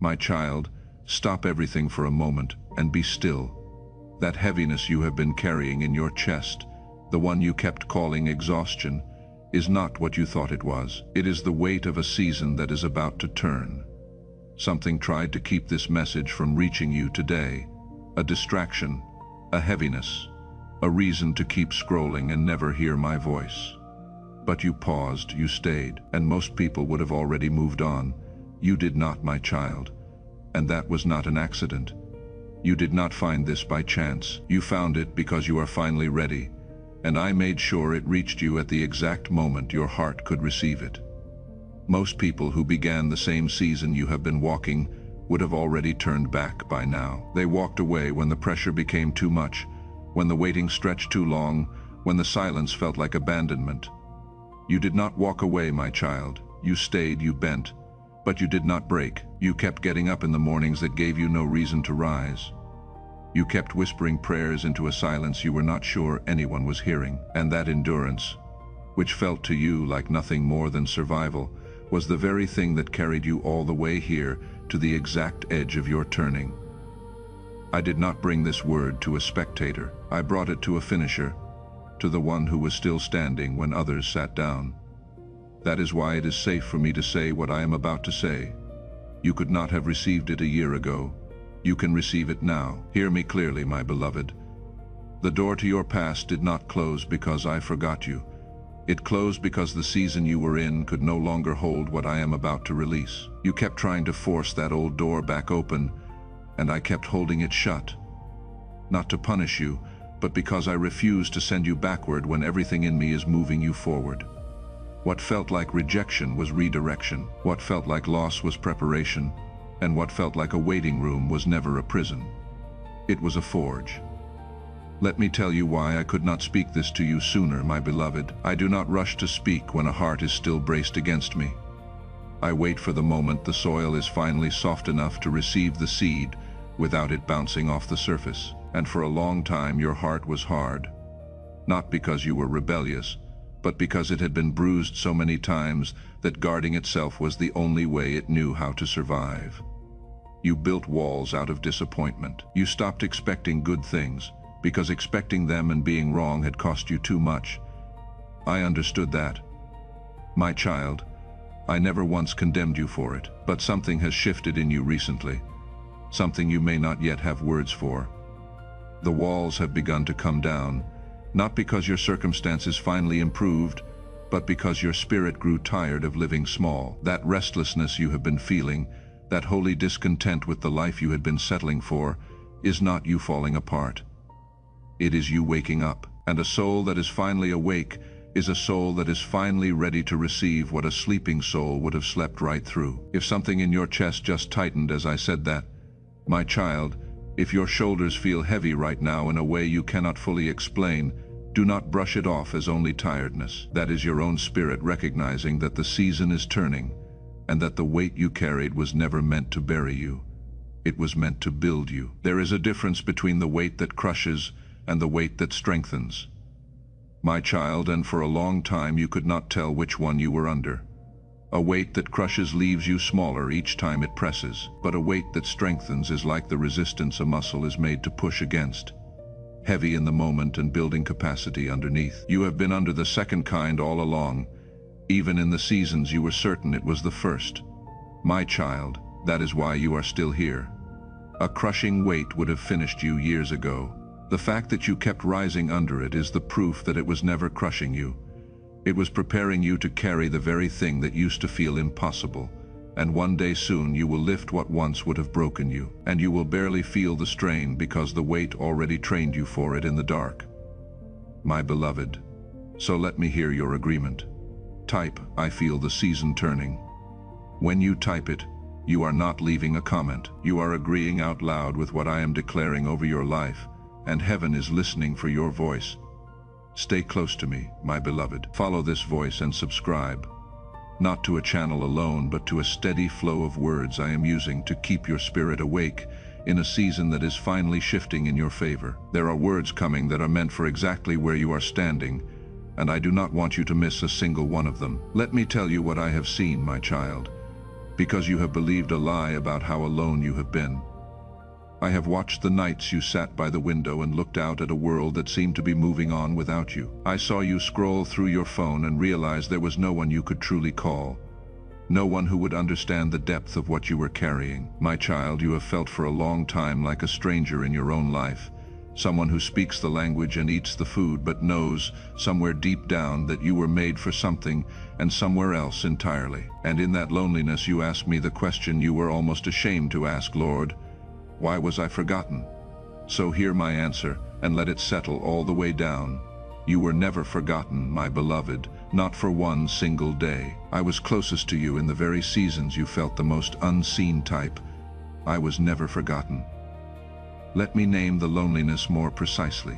My child, stop everything for a moment and be still. That heaviness you have been carrying in your chest, the one you kept calling exhaustion, is not what you thought it was. It is the weight of a season that is about to turn. Something tried to keep this message from reaching you today. A distraction, a heaviness, a reason to keep scrolling and never hear my voice. But you paused, you stayed, and most people would have already moved on. You did not, my child. And that was not an accident. You did not find this by chance. You found it because you are finally ready, and I made sure it reached you at the exact moment your heart could receive it. Most people who began the same season you have been walking would have already turned back by now. They walked away when the pressure became too much, when the waiting stretched too long, when the silence felt like abandonment. You did not walk away, my child. You stayed, you bent, but you did not break. You kept getting up in the mornings that gave you no reason to rise. You kept whispering prayers into a silence you were not sure anyone was hearing. And that endurance, which felt to you like nothing more than survival, was the very thing that carried you all the way here to the exact edge of your turning. I did not bring this word to a spectator. I brought it to a finisher, to the one who was still standing when others sat down. That is why it is safe for me to say what I am about to say. You could not have received it a year ago. You can receive it now. Hear me clearly, my beloved. The door to your past did not close because I forgot you. It closed because the season you were in could no longer hold what I am about to release. You kept trying to force that old door back open, and I kept holding it shut. Not to punish you, but because I refused to send you backward when everything in me is moving you forward. What felt like rejection was redirection. What felt like loss was preparation. And what felt like a waiting room was never a prison. It was a forge. Let me tell you why I could not speak this to you sooner, my beloved. I do not rush to speak when a heart is still braced against me. I wait for the moment the soil is finally soft enough to receive the seed without it bouncing off the surface. And for a long time your heart was hard. Not because you were rebellious, but because it had been bruised so many times that guarding itself was the only way it knew how to survive. You built walls out of disappointment. You stopped expecting good things, because expecting them and being wrong had cost you too much. I understood that. My child, I never once condemned you for it, but something has shifted in you recently, something you may not yet have words for. The walls have begun to come down, not because your circumstances finally improved, but because your spirit grew tired of living small. That restlessness you have been feeling, that holy discontent with the life you had been settling for, is not you falling apart. It is you waking up, and a soul that is finally awake is a soul that is finally ready to receive what a sleeping soul would have slept right through. If something in your chest just tightened as I said that, my child, if your shoulders feel heavy right now in a way you cannot fully explain, do not brush it off as only tiredness. That is your own spirit recognizing that the season is turning, and that the weight you carried was never meant to bury you. It was meant to build you. There is a difference between the weight that crushes and the weight that strengthens. My child, and for a long time you could not tell which one you were under. A weight that crushes leaves you smaller each time it presses, but a weight that strengthens is like the resistance a muscle is made to push against. Heavy in the moment and building capacity underneath. You have been under the second kind all along. Even in the seasons you were certain it was the first. My child, that is why you are still here. A crushing weight would have finished you years ago. The fact that you kept rising under it is the proof that it was never crushing you. It was preparing you to carry the very thing that used to feel impossible. And one day soon you will lift what once would have broken you, and you will barely feel the strain because the weight already trained you for it in the dark. My beloved, so let me hear your agreement. Type, I feel the season turning. When you type it, you are not leaving a comment. You are agreeing out loud with what I am declaring over your life, and heaven is listening for your voice. Stay close to me, my beloved. Follow this voice and subscribe. Not to a channel alone, but to a steady flow of words I am using to keep your spirit awake in a season that is finally shifting in your favor. There are words coming that are meant for exactly where you are standing, and I do not want you to miss a single one of them. Let me tell you what I have seen, my child. because you have believed a lie about how alone you have been. I have watched the nights you sat by the window and looked out at a world that seemed to be moving on without you. I saw you scroll through your phone and realized there was no one you could truly call. No one who would understand the depth of what you were carrying. My child, you have felt for a long time like a stranger in your own life. Someone who speaks the language and eats the food, but knows, somewhere deep down, that you were made for something and somewhere else entirely. And in that loneliness you asked me the question you were almost ashamed to ask, Lord, why was I forgotten? So hear my answer, and let it settle all the way down. You were never forgotten, my beloved, not for one single day. I was closest to you in the very seasons you felt the most unseen type. I was never forgotten. Let me name the loneliness more precisely.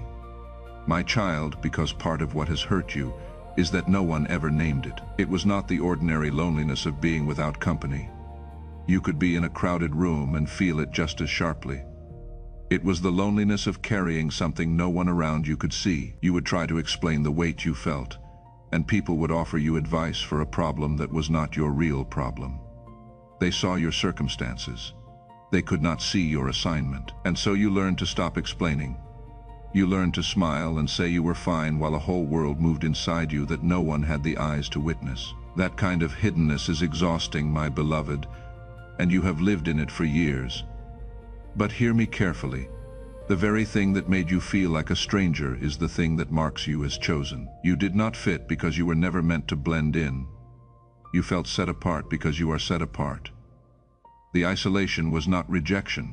My child, because part of what has hurt you is that no one ever named it. It was not the ordinary loneliness of being without company. You could be in a crowded room and feel it just as sharply. It was the loneliness of carrying something no one around you could see. You would try to explain the weight you felt, and people would offer you advice for a problem that was not your real problem. They saw your circumstances. They could not see your assignment. And so you learned to stop explaining. You learned to smile and say you were fine while a whole world moved inside you that no one had the eyes to witness. That kind of hiddenness is exhausting, my beloved, and you have lived in it for years. But hear me carefully. The very thing that made you feel like a stranger is the thing that marks you as chosen. You did not fit because you were never meant to blend in. You felt set apart because you are set apart. The isolation was not rejection,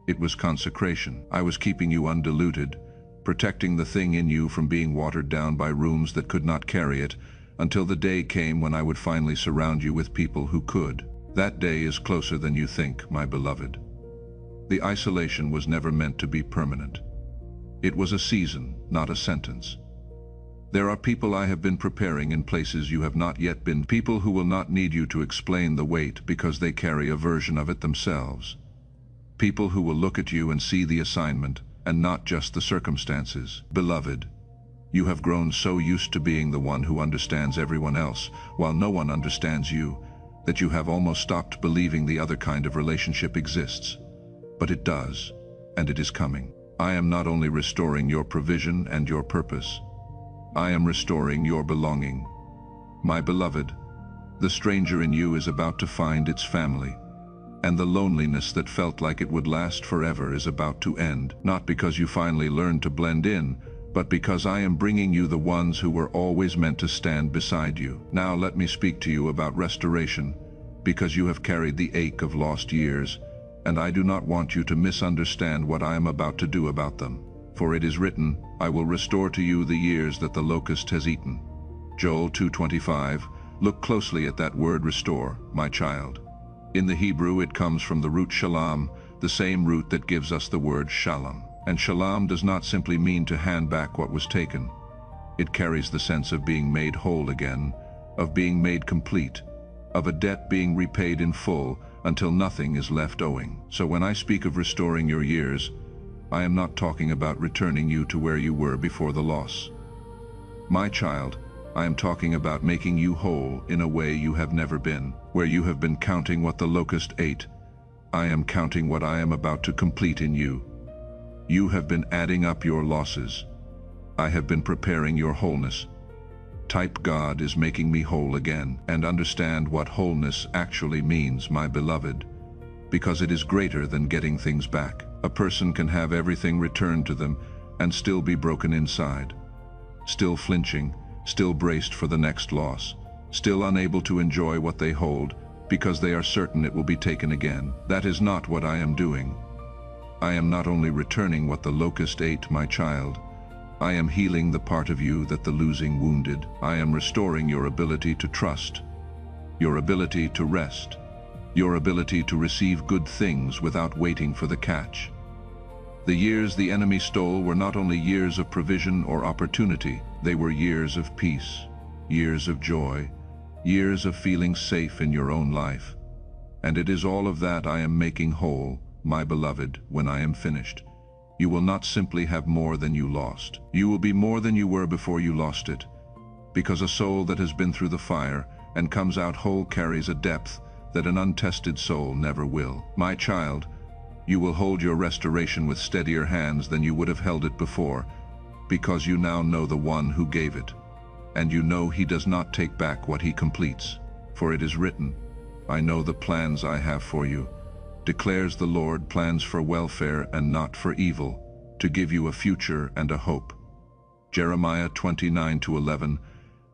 it was consecration. I was keeping you undiluted, protecting the thing in you from being watered down by rooms that could not carry it, until the day came when I would finally surround you with people who could. That day is closer than you think, my beloved. The isolation was never meant to be permanent. It was a season, not a sentence. There are people I have been preparing in places you have not yet been, people who will not need you to explain the weight because they carry a version of it themselves. People who will look at you and see the assignment and not just the circumstances. Beloved, you have grown so used to being the one who understands everyone else while no one understands you, that you have almost stopped believing the other kind of relationship exists. But it does, and it is coming. I am not only restoring your provision and your purpose, I am restoring your belonging. My beloved, the stranger in you is about to find its family, and the loneliness that felt like it would last forever is about to end, not because you finally learned to blend in, but because I am bringing you the ones who were always meant to stand beside you. Now let me speak to you about restoration, because you have carried the ache of lost years, and I do not want you to misunderstand what I am about to do about them. For it is written, I will restore to you the years that the locust has eaten. Joel 2:25. Look closely at that word restore, my child. In the Hebrew it comes from the root shalom, the same root that gives us the word shalom. And shalom does not simply mean to hand back what was taken. It carries the sense of being made whole again, of being made complete, of a debt being repaid in full until nothing is left owing. So when I speak of restoring your years, I am not talking about returning you to where you were before the loss. My child, I am talking about making you whole in a way you have never been. Where you have been counting what the locust ate, I am counting what I am about to complete in you. You have been adding up your losses. I have been preparing your wholeness. Type God is making me whole again, and understand what wholeness actually means, my beloved, because it is greater than getting things back. A person can have everything returned to them and still be broken inside, still flinching, still braced for the next loss, still unable to enjoy what they hold because they are certain it will be taken again. That is not what I am doing. I am not only returning what the locust ate, my child, I am healing the part of you that the losing wounded. I am restoring your ability to trust, your ability to rest, your ability to receive good things without waiting for the catch. The years the enemy stole were not only years of provision or opportunity, they were years of peace, years of joy, years of feeling safe in your own life. And it is all of that I am making whole, my beloved, when I am finished. You will not simply have more than you lost. You will be more than you were before you lost it, because a soul that has been through the fire and comes out whole carries a depth that an untested soul never will. My child, you will hold your restoration with steadier hands than you would have held it before, because you now know the one who gave it, and you know he does not take back what he completes. For it is written, I know the plans I have for you, declares the Lord, plans for welfare and not for evil, to give you a future and a hope. Jeremiah 29:11.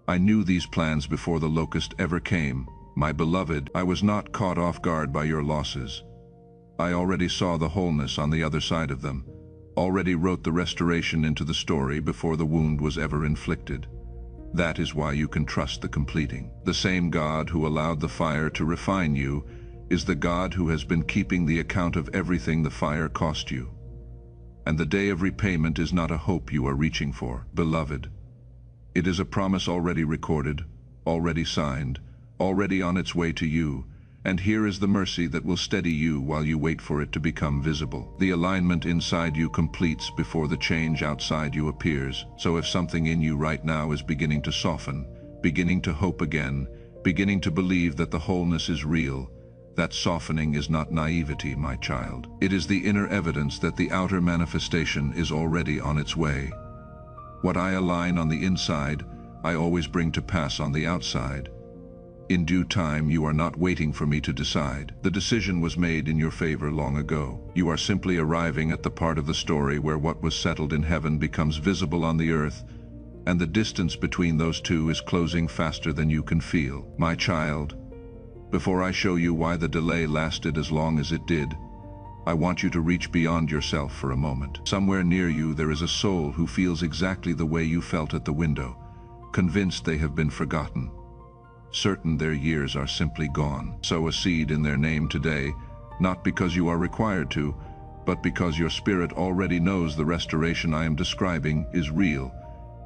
I knew these plans before the locust ever came. My beloved, I was not caught off guard by your losses. I already saw the wholeness on the other side of them, already wrote the restoration into the story before the wound was ever inflicted. That is why you can trust the completing. The same God who allowed the fire to refine you is the God who has been keeping the account of everything the fire cost you. And the day of repayment is not a hope you are reaching for, beloved. It is a promise already recorded, already signed, already on its way to you, and here is the mercy that will steady you while you wait for it to become visible. The alignment inside you completes before the change outside you appears. So if something in you right now is beginning to soften, beginning to hope again, beginning to believe that the wholeness is real, that softening is not naivety, my child. It is the inner evidence that the outer manifestation is already on its way. What I align on the inside, I always bring to pass on the outside. In due time, you are not waiting for me to decide. The decision was made in your favor long ago. You are simply arriving at the part of the story where what was settled in heaven becomes visible on the earth, and the distance between those two is closing faster than you can feel. My child, before I show you why the delay lasted as long as it did, I want you to reach beyond yourself for a moment. Somewhere near you there is a soul who feels exactly the way you felt at the window, convinced they have been forgotten, certain their years are simply gone. Sow a seed in their name today, not because you are required to, but because your spirit already knows the restoration I am describing is real,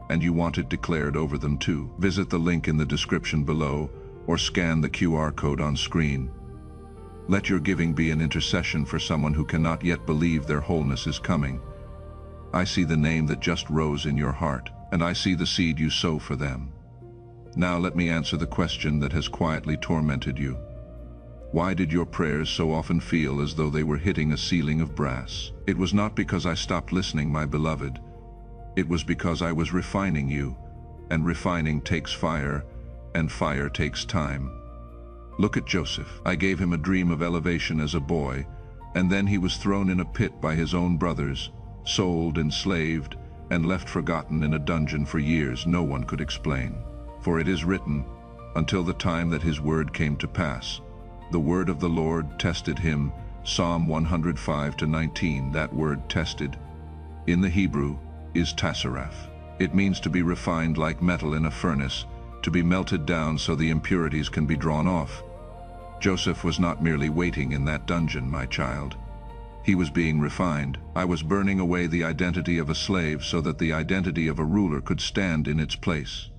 and you want it declared over them too. Visit the link in the description below, or scan the QR code on screen. Let your giving be an intercession for someone who cannot yet believe their wholeness is coming. I see the name that just rose in your heart, and I see the seed you sow for them. Now let me answer the question that has quietly tormented you. Why did your prayers so often feel as though they were hitting a ceiling of brass? It was not because I stopped listening, my beloved. It was because I was refining you, and refining takes fire, and fire takes time. Look at Joseph. I gave him a dream of elevation as a boy, and then he was thrown in a pit by his own brothers, sold, enslaved, and left forgotten in a dungeon for years no one could explain. For it is written, until the time that his word came to pass, the word of the Lord tested him. Psalm 105:19. That word tested, in the Hebrew, is tasaraph. It means to be refined like metal in a furnace, to be melted down so the impurities can be drawn off. Joseph was not merely waiting in that dungeon, my child. He was being refined. I was burning away the identity of a slave so that the identity of a ruler could stand in its place.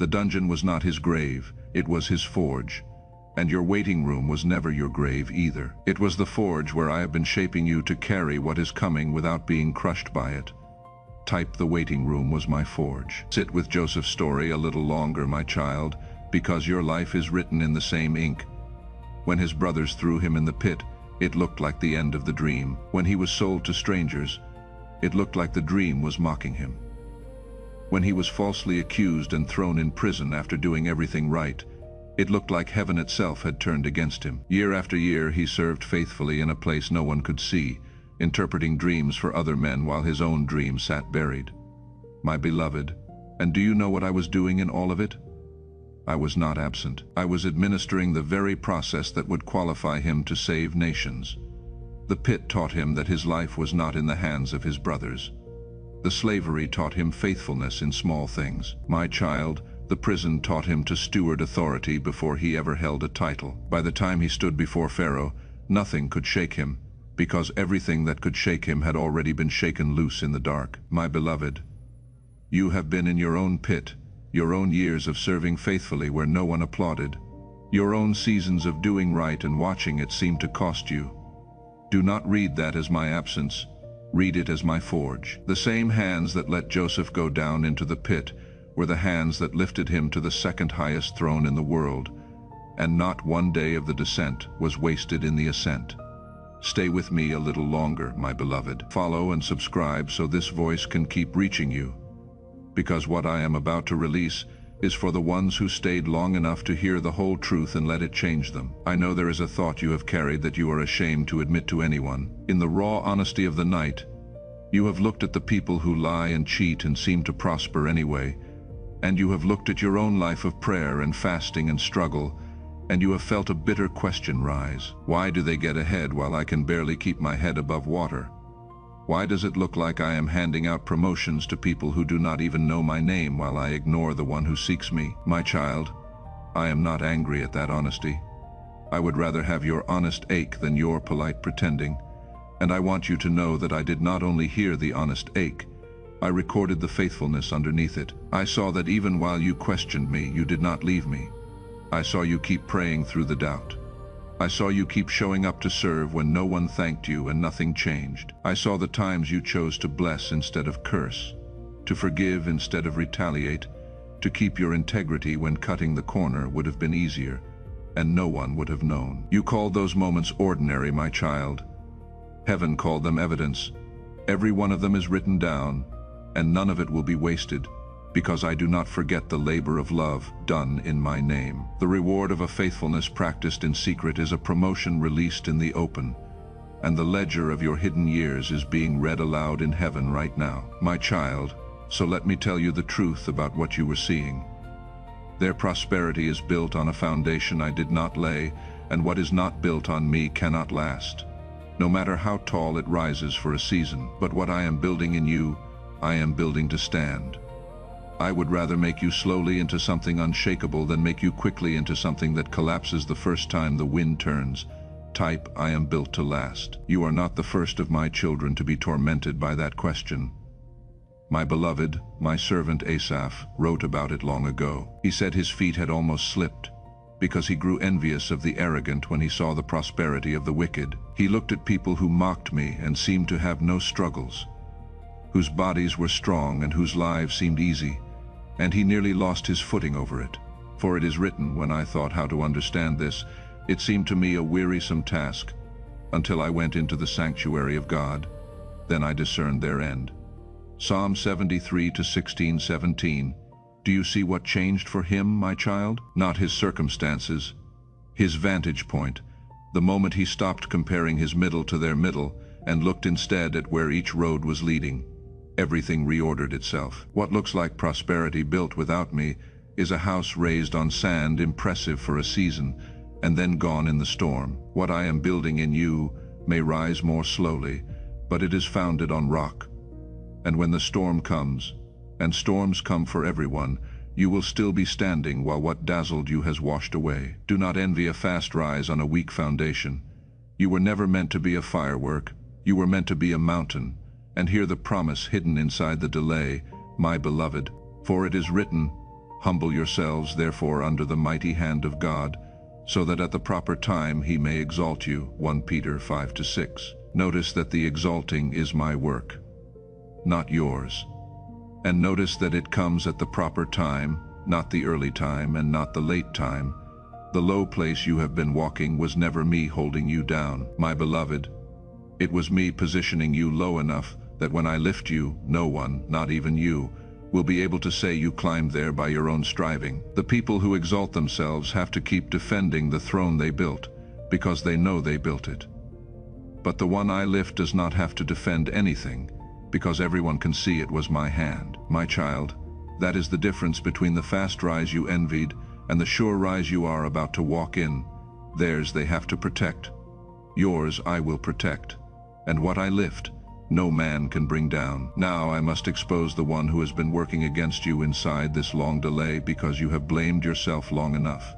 The dungeon was not his grave, it was his forge. And your waiting room was never your grave either. It was the forge where I have been shaping you to carry what is coming without being crushed by it. Type, the waiting room was my forge. Sit with Joseph's story a little longer, my child, because your life is written in the same ink. When his brothers threw him in the pit, it looked like the end of the dream. When he was sold to strangers, it looked like the dream was mocking him. When he was falsely accused and thrown in prison after doing everything right, it looked like heaven itself had turned against him. Year after year he served faithfully in a place no one could see, interpreting dreams for other men while his own dream sat buried. My beloved, and do you know what I was doing in all of it? I was not absent. I was administering the very process that would qualify him to save nations. The pit taught him that his life was not in the hands of his brothers. The slavery taught him faithfulness in small things. My child, the prison taught him to steward authority before he ever held a title. By the time he stood before Pharaoh, nothing could shake him, because everything that could shake him had already been shaken loose in the dark. My beloved, you have been in your own pit, your own years of serving faithfully where no one applauded, your own seasons of doing right and watching it seem to cost you. Do not read that as my absence. Read it as my forge. The same hands that let Joseph go down into the pit were the hands that lifted him to the second highest throne in the world, and not one day of the descent was wasted in the ascent. Stay with me a little longer, my beloved. Follow and subscribe so this voice can keep reaching you, because what I am about to release is for the ones who stayed long enough to hear the whole truth and let it change them. I know there is a thought you have carried that you are ashamed to admit to anyone. In the raw honesty of the night, you have looked at the people who lie and cheat and seem to prosper anyway, and you have looked at your own life of prayer and fasting and struggle, and you have felt a bitter question rise. Why do they get ahead while I can barely keep my head above water? Why does it look like I am handing out promotions to people who do not even know my name while I ignore the one who seeks me? My child, I am not angry at that honesty. I would rather have your honest ache than your polite pretending, and I want you to know that I did not only hear the honest ache, I recorded the faithfulness underneath it. I saw that even while you questioned me, you did not leave me. I saw you keep praying through the doubt. I saw you keep showing up to serve when no one thanked you and nothing changed. I saw the times you chose to bless instead of curse, to forgive instead of retaliate, to keep your integrity when cutting the corner would have been easier, and no one would have known. You called those moments ordinary, my child. Heaven called them evidence. Every one of them is written down, and none of it will be wasted, because I do not forget the labor of love done in my name. The reward of a faithfulness practiced in secret is a promotion released in the open, and the ledger of your hidden years is being read aloud in heaven right now. My child, so let me tell you the truth about what you were seeing. Their prosperity is built on a foundation I did not lay, and what is not built on me cannot last, no matter how tall it rises for a season. But what I am building in you, I am building to stand. I would rather make you slowly into something unshakable than make you quickly into something that collapses the first time the wind turns. Type, I am built to last. You are not the first of my children to be tormented by that question. My beloved, my servant Asaph, wrote about it long ago. He said his feet had almost slipped, because he grew envious of the arrogant when he saw the prosperity of the wicked. He looked at people who mocked me and seemed to have no struggles, whose bodies were strong and whose lives seemed easy, and he nearly lost his footing over it. For it is written, when I thought how to understand this, it seemed to me a wearisome task, until I went into the sanctuary of God. Then I discerned their end. Psalm 73 to 16:17. Do you see what changed for him, my child? Not his circumstances, his vantage point, the moment he stopped comparing his middle to their middle and looked instead at where each road was leading. Everything reordered itself. What looks like prosperity built without me is a house raised on sand, impressive for a season, and then gone in the storm. What I am building in you may rise more slowly, but it is founded on rock. And when the storm comes, and storms come for everyone, you will still be standing while what dazzled you has washed away. Do not envy a fast rise on a weak foundation. You were never meant to be a firework. You were meant to be a mountain. And hear the promise hidden inside the delay, my beloved. For it is written, humble yourselves therefore under the mighty hand of God, so that at the proper time he may exalt you. 1 Peter 5-6. Notice that the exalting is my work, not yours. And notice that it comes at the proper time, not the early time and not the late time. The low place you have been walking was never me holding you down, my beloved. It was me positioning you low enough that when I lift you, no one, not even you, will be able to say you climbed there by your own striving. The people who exalt themselves have to keep defending the throne they built, because they know they built it. But the one I lift does not have to defend anything, because everyone can see it was my hand. My child, that is the difference between the fast rise you envied and the sure rise you are about to walk in. Theirs they have to protect. Yours I will protect. And what I lift, no man can bring down. Now I must expose the one who has been working against you inside this long delay because you have blamed yourself long enough.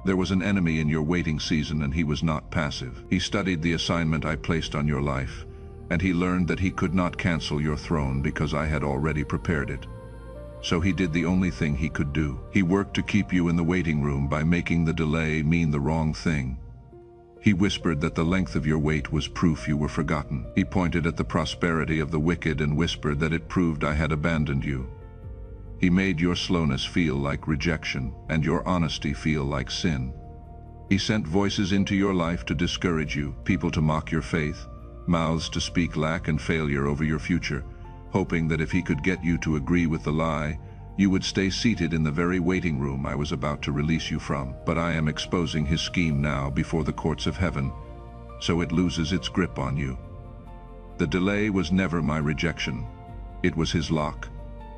There was an enemy in your waiting season, and he was not passive. He studied the assignment I placed on your life, and he learned that he could not cancel your throne because I had already prepared it. So he did the only thing he could do. He worked to keep you in the waiting room by making the delay mean the wrong thing. He whispered that the length of your wait was proof you were forgotten. He pointed at the prosperity of the wicked and whispered that it proved I had abandoned you. He made your slowness feel like rejection and your honesty feel like sin. He sent voices into your life to discourage you, people to mock your faith, mouths to speak lack and failure over your future, hoping that if he could get you to agree with the lie, you would stay seated in the very waiting room I was about to release you from. But I am exposing his scheme now before the courts of heaven, so it loses its grip on you. The delay was never my rejection. It was his lock,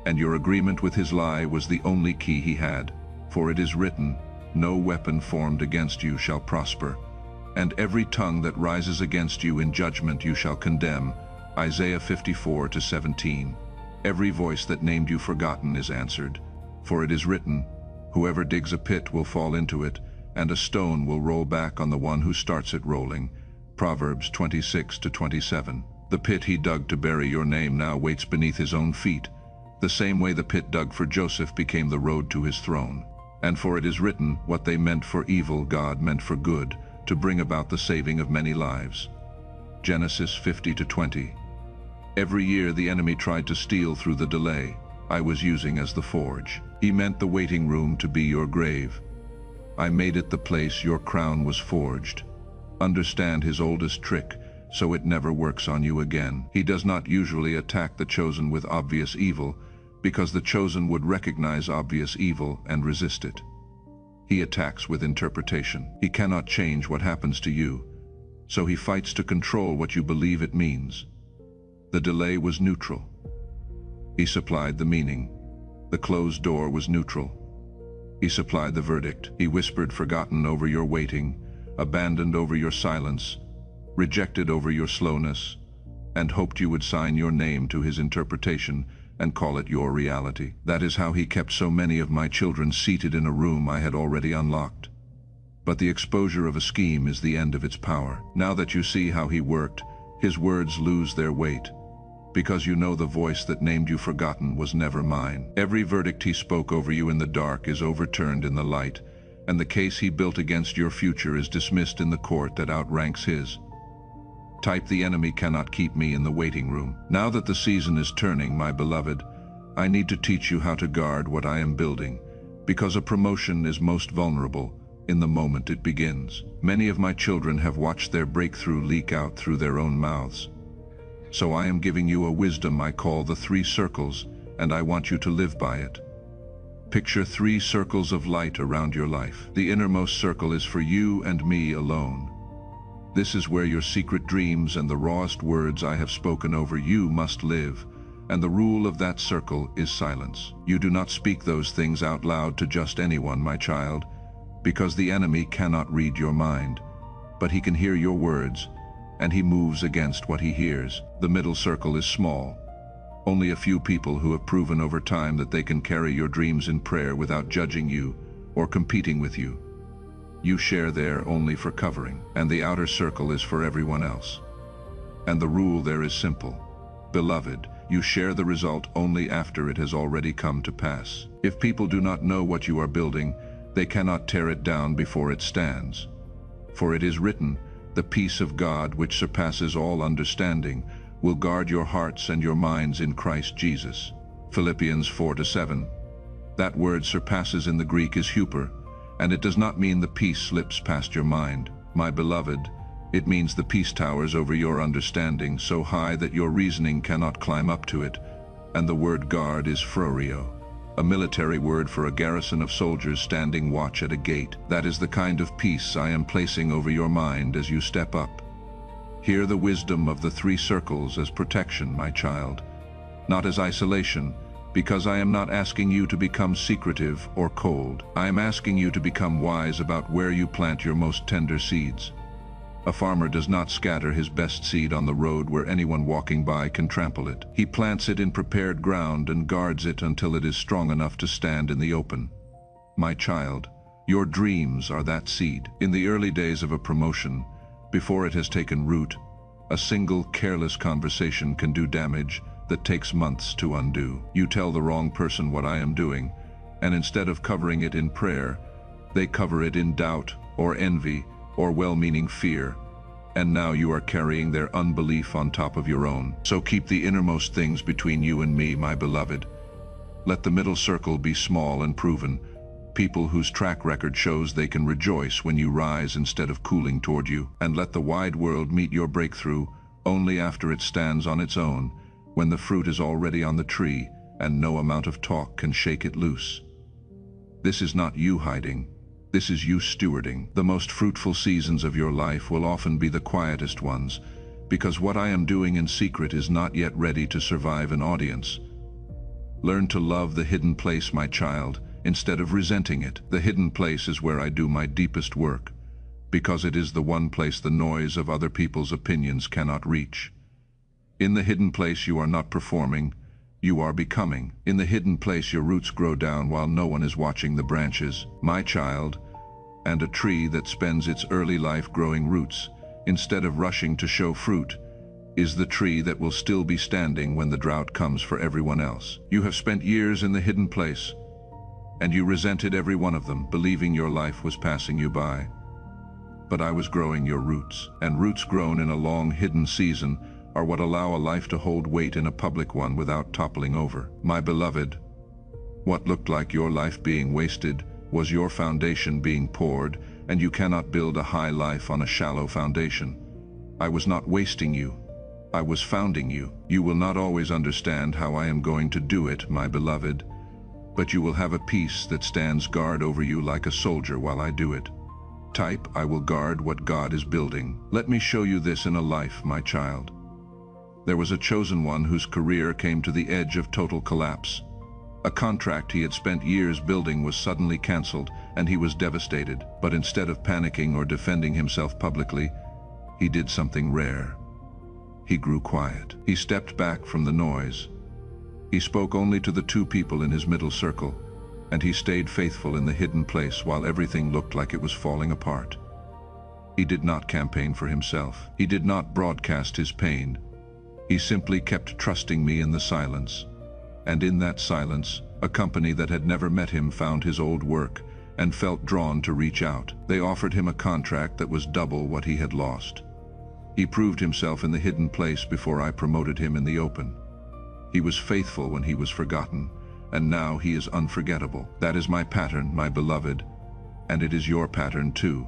and your agreement with his lie was the only key he had. For it is written, "No weapon formed against you shall prosper, and every tongue that rises against you in judgment you shall condemn." Isaiah 54:17. Every voice that named you forgotten is answered. For it is written, "Whoever digs a pit will fall into it, and a stone will roll back on the one who starts it rolling." Proverbs 26:27. The pit he dug to bury your name now waits beneath his own feet, the same way the pit dug for Joseph became the road to his throne. And for it is written, "What they meant for evil God meant for good, to bring about the saving of many lives." Genesis 50:20. Every year the enemy tried to steal through the delay I was using as the forge. He meant the waiting room to be your grave. I made it the place your crown was forged. Understand his oldest trick, so it never works on you again. He does not usually attack the chosen with obvious evil, because the chosen would recognize obvious evil and resist it. He attacks with interpretation. He cannot change what happens to you, so he fights to control what you believe it means. The delay was neutral. He supplied the meaning. The closed door was neutral. He supplied the verdict. He whispered forgotten over your waiting, abandoned over your silence, rejected over your slowness, and hoped you would sign your name to his interpretation and call it your reality. That is how he kept so many of my children seated in a room I had already unlocked. But the exposure of a scheme is the end of its power. Now that you see how he worked, his words lose their weight, because you know the voice that named you forgotten was never mine. Every verdict he spoke over you in the dark is overturned in the light, and the case he built against your future is dismissed in the court that outranks his. Type, "The enemy cannot keep me in the waiting room." Now that the season is turning, my beloved, I need to teach you how to guard what I am building, because a promotion is most vulnerable in the moment it begins. Many of my children have watched their breakthrough leak out through their own mouths. So I am giving you a wisdom I call the 3 circles, and I want you to live by it. Picture 3 circles of light around your life. The innermost circle is for you and me alone. This is where your secret dreams and the rawest words I have spoken over you must live, and the rule of that circle is silence. You do not speak those things out loud to just anyone, my child, because the enemy cannot read your mind, but he can hear your words, and he moves against what he hears. The middle circle is small. Only a few people who have proven over time that they can carry your dreams in prayer without judging you or competing with you. You share there only for covering, and the outer circle is for everyone else. And the rule there is simple. Beloved, you share the result only after it has already come to pass. If people do not know what you are building, they cannot tear it down before it stands. For it is written, "The peace of God, which surpasses all understanding, will guard your hearts and your minds in Christ Jesus." Philippians 4:7. That word surpasses in the Greek is huper, and it does not mean the peace slips past your mind. My beloved, it means the peace towers over your understanding so high that your reasoning cannot climb up to it, and the word guard is phrorio, a military word for a garrison of soldiers standing watch at a gate. That is the kind of peace I am placing over your mind as you step up. Hear the wisdom of the 3 circles as protection, my child, not as isolation, because I am not asking you to become secretive or cold. I am asking you to become wise about where you plant your most tender seeds. A farmer does not scatter his best seed on the road where anyone walking by can trample it. He plants it in prepared ground and guards it until it is strong enough to stand in the open. My child, your dreams are that seed. In the early days of a promotion, before it has taken root, a single careless conversation can do damage that takes months to undo. You tell the wrong person what I am doing, and instead of covering it in prayer, they cover it in doubt or envy or well-meaning fear, and now you are carrying their unbelief on top of your own. So keep the innermost things between you and me, my beloved. Let the middle circle be small and proven, People whose track record shows they can rejoice when you rise instead of cooling toward you, and let the wide world meet your breakthrough only after it stands on its own, when the fruit is already on the tree and no amount of talk can shake it loose. This is not you hiding. This is you stewarding. The most fruitful seasons of your life will often be the quietest ones, because what I am doing in secret is not yet ready to survive an audience. Learn to love the hidden place, my child, instead of resenting it. The hidden place is where I do my deepest work, because it is the one place the noise of other people's opinions cannot reach. In the hidden place you are not performing, you are becoming. In the hidden place your roots grow down while no one is watching the branches, my child, and a tree that spends its early life growing roots, instead of rushing to show fruit, is the tree that will still be standing when the drought comes for everyone else. You have spent years in the hidden place, and you resented every one of them, believing your life was passing you by. But I was growing your roots, and roots grown in a long hidden season are what allow a life to hold weight in a public one without toppling over. My beloved, what looked like your life being wasted was your foundation being poured, and you cannot build a high life on a shallow foundation. I was not wasting you. I was founding you. You will not always understand how I am going to do it, my beloved, but you will have a peace that stands guard over you like a soldier while I do it. Type, I will guard what God is building. Let me show you this in a life, my child. There was a chosen one whose career came to the edge of total collapse. A contract he had spent years building was suddenly canceled, and he was devastated. But instead of panicking or defending himself publicly, he did something rare. He grew quiet. He stepped back from the noise. He spoke only to the two people in his middle circle, and he stayed faithful in the hidden place while everything looked like it was falling apart. He did not campaign for himself. He did not broadcast his pain. He simply kept trusting me in the silence. And in that silence, a company that had never met him found his old work and felt drawn to reach out. They offered him a contract that was double what he had lost. He proved himself in the hidden place before I promoted him in the open. He was faithful when he was forgotten, and now he is unforgettable. That is my pattern, my beloved, and it is your pattern too.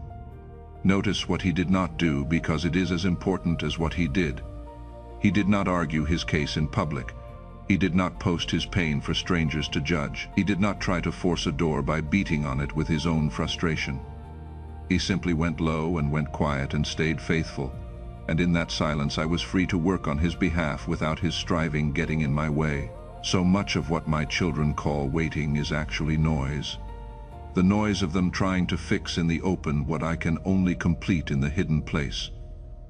Notice what he did not do, because it is as important as what he did. He did not argue his case in public. He did not post his pain for strangers to judge. He did not try to force a door by beating on it with his own frustration. He simply went low and went quiet and stayed faithful. And in that silence I was free to work on his behalf without his striving getting in my way. So much of what my children call waiting is actually noise. The noise of them trying to fix in the open what I can only complete in the hidden place.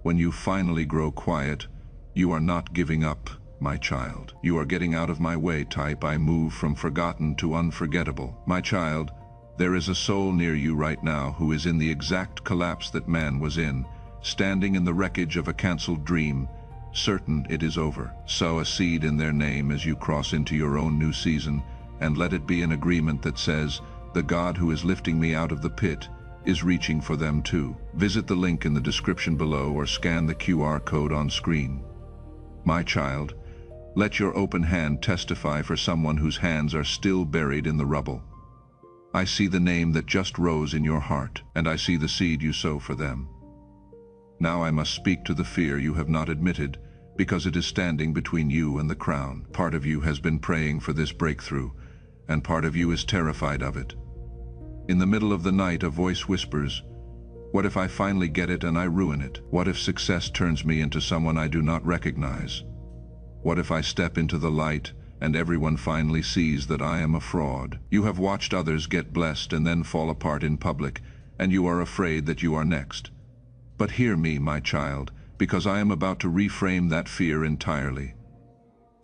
When you finally grow quiet, you are not giving up, my child. You are getting out of my way. Type, I move from forgotten to unforgettable. My child, there is a soul near you right now who is in the exact collapse that man was in, standing in the wreckage of a canceled dream, certain it is over. Sow a seed in their name as you cross into your own new season, and let it be an agreement that says, the God who is lifting me out of the pit is reaching for them too. Visit the link in the description below or scan the QR code on screen. My child, let your open hand testify for someone whose hands are still buried in the rubble. I see the name that just rose in your heart, and I see the seed you sow for them. Now I must speak to the fear you have not admitted, because it is standing between you and the crown. Part of you has been praying for this breakthrough, and part of you is terrified of it. In the middle of the night, a voice whispers, what if I finally get it and I ruin it? What if success turns me into someone I do not recognize? What if I step into the light and everyone finally sees that I am a fraud? You have watched others get blessed and then fall apart in public, and you are afraid that you are next. But hear me, my child, because I am about to reframe that fear entirely.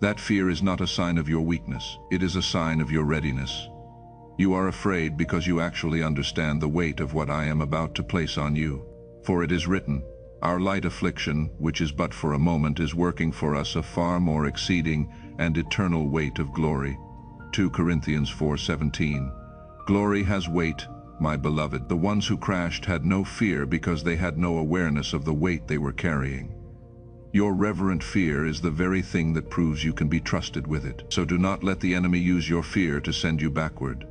That fear is not a sign of your weakness. It is a sign of your readiness. You are afraid because you actually understand the weight of what I am about to place on you. For it is written, our light affliction, which is but for a moment, is working for us a far more exceeding and eternal weight of glory. 2 Corinthians 4:17. Glory has weight, my beloved. The ones who crashed had no fear because they had no awareness of the weight they were carrying. Your reverent fear is the very thing that proves you can be trusted with it. So do not let the enemy use your fear to send you backward.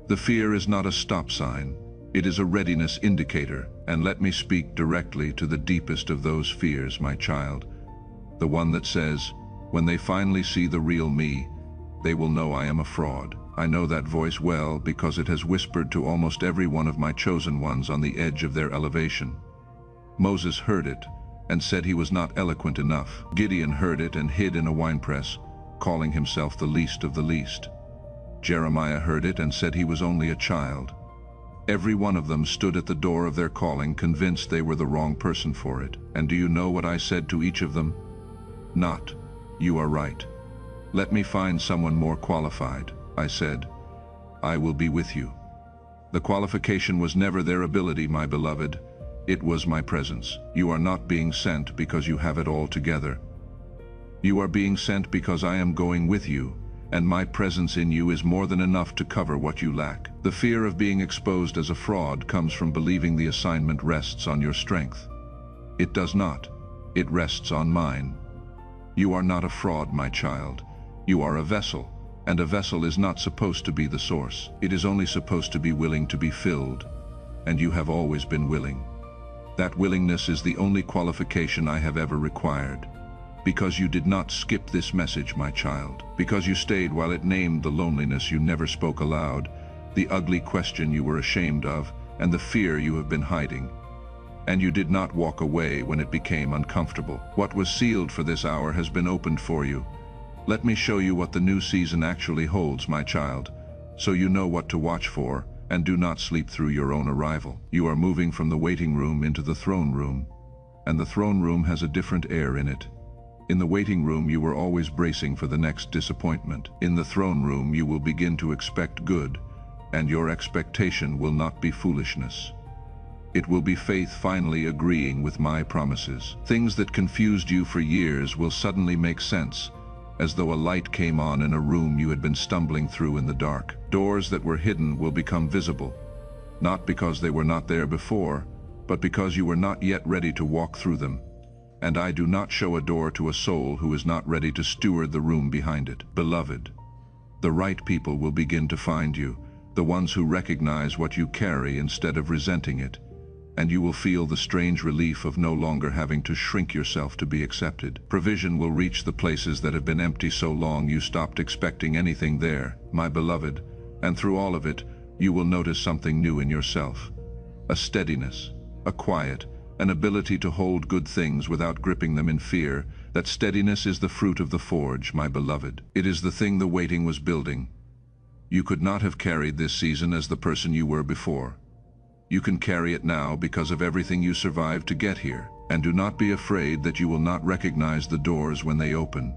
The fear is not a stop sign. It is a readiness indicator, and let me speak directly to the deepest of those fears, my child. The one that says, when they finally see the real me, they will know I am a fraud. I know that voice well because it has whispered to almost every one of my chosen ones on the edge of their elevation. Moses heard it and said he was not eloquent enough. Gideon heard it and hid in a winepress, calling himself the least of the least. Jeremiah heard it and said he was only a child. Every one of them stood at the door of their calling, convinced they were the wrong person for it. And do you know what I said to each of them? Not, you are right. Let me find someone more qualified. I said, I will be with you. The qualification was never their ability, my beloved. It was my presence. You are not being sent because you have it all together. You are being sent because I am going with you, and my presence in you is more than enough to cover what you lack. The fear of being exposed as a fraud comes from believing the assignment rests on your strength. It does not. It rests on mine. You are not a fraud, my child. You are a vessel, and a vessel is not supposed to be the source. It is only supposed to be willing to be filled, and you have always been willing. That willingness is the only qualification I have ever required. Because you did not skip this message, my child. Because you stayed while it named the loneliness you never spoke aloud, the ugly question you were ashamed of, and the fear you have been hiding. And you did not walk away when it became uncomfortable. What was sealed for this hour has been opened for you. Let me show you what the new season actually holds, my child, so you know what to watch for, and do not sleep through your own arrival. You are moving from the waiting room into the throne room, and the throne room has a different air in it. In the waiting room, you were always bracing for the next disappointment. In the throne room, you will begin to expect good, and your expectation will not be foolishness. It will be faith finally agreeing with my promises. Things that confused you for years will suddenly make sense, as though a light came on in a room you had been stumbling through in the dark. Doors that were hidden will become visible, not because they were not there before, but because you were not yet ready to walk through them. And I do not show a door to a soul who is not ready to steward the room behind it. Beloved, the right people will begin to find you, the ones who recognize what you carry instead of resenting it, and you will feel the strange relief of no longer having to shrink yourself to be accepted. Provision will reach the places that have been empty so long you stopped expecting anything there, my beloved, and through all of it, you will notice something new in yourself. A steadiness, a quiet, an ability to hold good things without gripping them in fear. That steadiness is the fruit of the forge, my beloved. It is the thing the waiting was building. You could not have carried this season as the person you were before. You can carry it now because of everything you survived to get here. And do not be afraid that you will not recognize the doors when they open.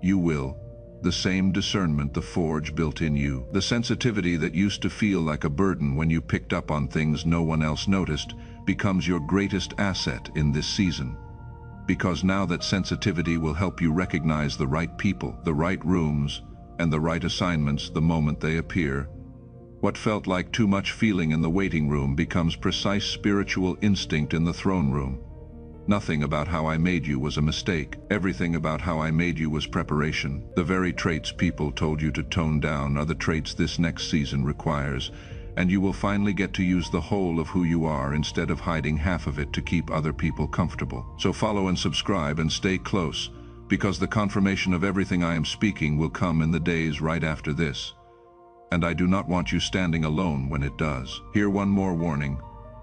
You will. The same discernment the forge built in you. The sensitivity that used to feel like a burden when you picked up on things no one else noticed becomes your greatest asset in this season. Because now that sensitivity will help you recognize the right people, the right rooms, and the right assignments the moment they appear. What felt like too much feeling in the waiting room becomes precise spiritual instinct in the throne room. Nothing about how I made you was a mistake. Everything about how I made you was preparation. The very traits people told you to tone down are the traits this next season requires, and you will finally get to use the whole of who you are instead of hiding half of it to keep other people comfortable. So follow and subscribe and stay close, because the confirmation of everything I am speaking will come in the days right after this. And I do not want you standing alone when it does. Hear one more warning,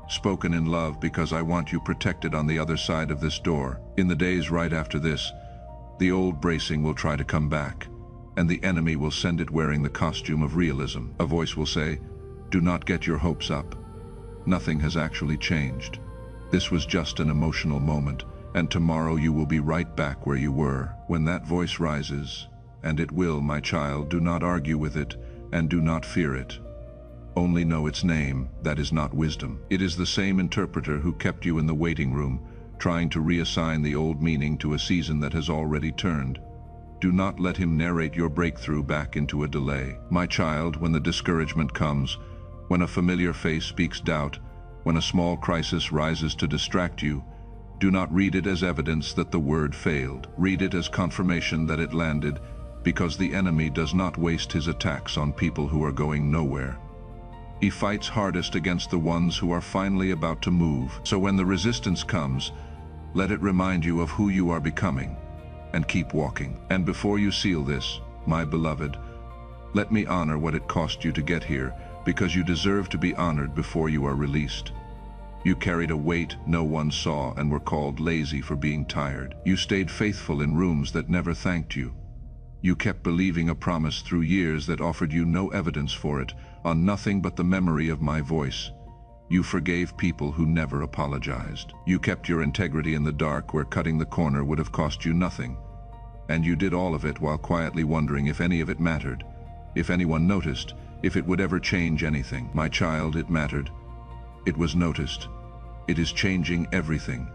spoken in love because I want you protected on the other side of this door. In the days right after this, the old bracing will try to come back, and the enemy will send it wearing the costume of realism. A voice will say, "Do not get your hopes up. Nothing has actually changed. This was just an emotional moment, and tomorrow you will be right back where you were." When that voice rises, and it will, my child, do not argue with it, and do not fear it. Only know its name. That is not wisdom. It is the same interpreter who kept you in the waiting room, trying to reassign the old meaning to a season that has already turned. Do not let him narrate your breakthrough back into a delay. My child, when the discouragement comes, when a familiar face speaks doubt, when a small crisis rises to distract you, do not read it as evidence that the word failed. Read it as confirmation that it landed, because the enemy does not waste his attacks on people who are going nowhere. He fights hardest against the ones who are finally about to move. So when the resistance comes, let it remind you of who you are becoming, and keep walking. And before you seal this, my beloved, let me honor what it cost you to get here, because you deserve to be honored before you are released. You carried a weight no one saw and were called lazy for being tired. You stayed faithful in rooms that never thanked you. You kept believing a promise through years that offered you no evidence for it, on nothing but the memory of my voice. You forgave people who never apologized. You kept your integrity in the dark where cutting the corner would have cost you nothing. And you did all of it while quietly wondering if any of it mattered, if anyone noticed, if it would ever change anything. My child, it mattered. It was noticed. It is changing everything.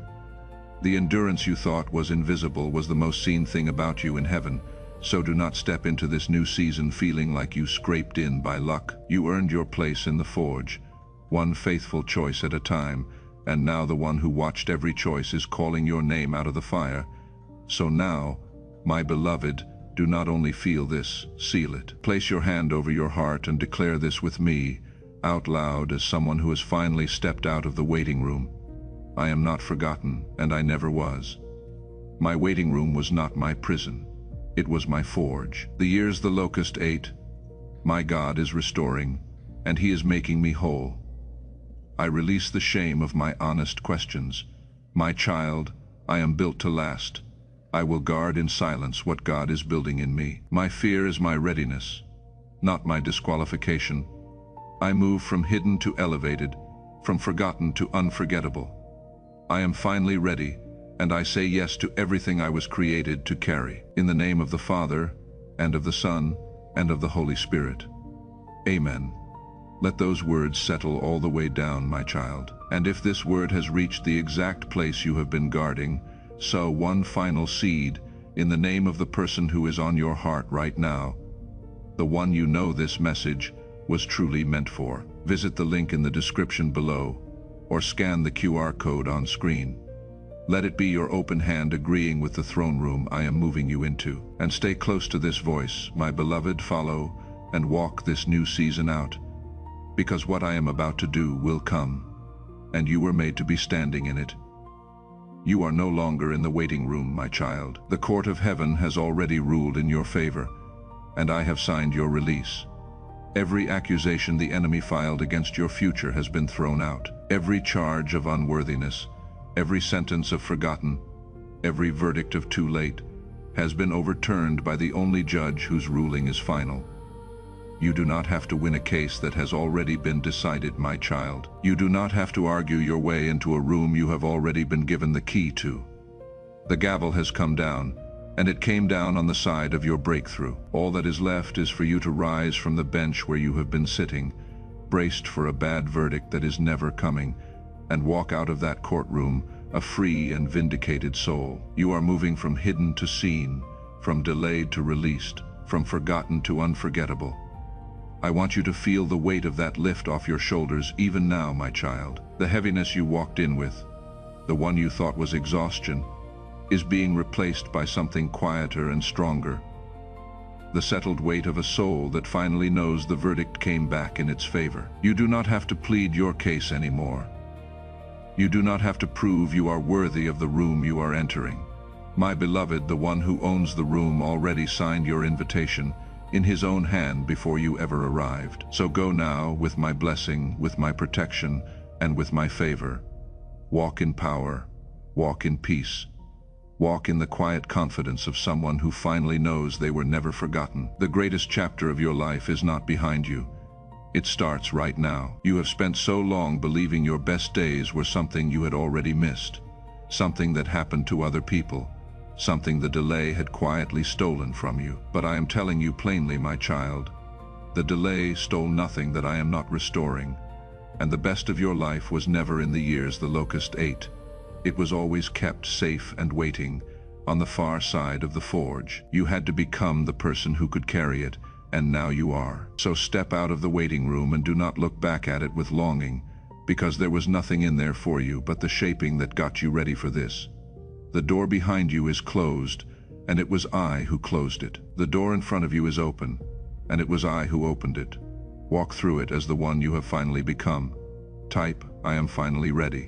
The endurance you thought was invisible was the most seen thing about you in heaven. So do not step into this new season feeling like you scraped in by luck. You earned your place in the forge, one faithful choice at a time, and now the one who watched every choice is calling your name out of the fire. So now, my beloved, do not only feel this, seal it. Place your hand over your heart and declare this with me, out loud, as someone who has finally stepped out of the waiting room. I am not forgotten, and I never was. My waiting room was not my prison. It was my forge. The years the locust ate, my God is restoring, and he is making me whole. I release the shame of my honest questions. My child, I am built to last. I will guard in silence what God is building in me. My fear is my readiness, not my disqualification. I move from hidden to elevated, from forgotten to unforgettable. I am finally ready, and I say yes to everything I was created to carry. In the name of the Father, and of the Son, and of the Holy Spirit. Amen. Let those words settle all the way down, my child. And if this word has reached the exact place you have been guarding, sow one final seed in the name of the person who is on your heart right now, the one you know this message was truly meant for. Visit the link in the description below, or scan the QR code on screen. Let it be your open hand agreeing with the throne room I am moving you into. And stay close to this voice, my beloved. Follow and walk this new season out, because what I am about to do will come, and you were made to be standing in it. You are no longer in the waiting room, my child. The court of heaven has already ruled in your favor, and I have signed your release. Every accusation the enemy filed against your future has been thrown out. Every charge of unworthiness, every sentence of forgotten, every verdict of too late, has been overturned by the only judge whose ruling is final. You do not have to win a case that has already been decided, my child. You do not have to argue your way into a room you have already been given the key to. The gavel has come down, and it came down on the side of your breakthrough. All that is left is for you to rise from the bench where you have been sitting, braced for a bad verdict that is never coming, and walk out of that courtroom a free and vindicated soul. You are moving from hidden to seen, from delayed to released, from forgotten to unforgettable. I want you to feel the weight of that lift off your shoulders even now, my child. The heaviness you walked in with, the one you thought was exhaustion, is being replaced by something quieter and stronger. The settled weight of a soul that finally knows the verdict came back in its favor. You do not have to plead your case anymore. You do not have to prove you are worthy of the room you are entering. My beloved, the one who owns the room already signed your invitation in his own hand before you ever arrived. So go now with my blessing, with my protection, and with my favor. Walk in power, walk in peace. Walk in the quiet confidence of someone who finally knows they were never forgotten. The greatest chapter of your life is not behind you. It starts right now. You have spent so long believing your best days were something you had already missed, something that happened to other people, something the delay had quietly stolen from you. But I am telling you plainly, my child, the delay stole nothing that I am not restoring, and the best of your life was never in the years the locust ate. It was always kept safe and waiting on the far side of the forge. You had to become the person who could carry it, and now you are. So step out of the waiting room and do not look back at it with longing, because there was nothing in there for you but the shaping that got you ready for this. The door behind you is closed, and it was I who closed it. The door in front of you is open, and it was I who opened it. Walk through it as the one you have finally become. Type, I am finally ready.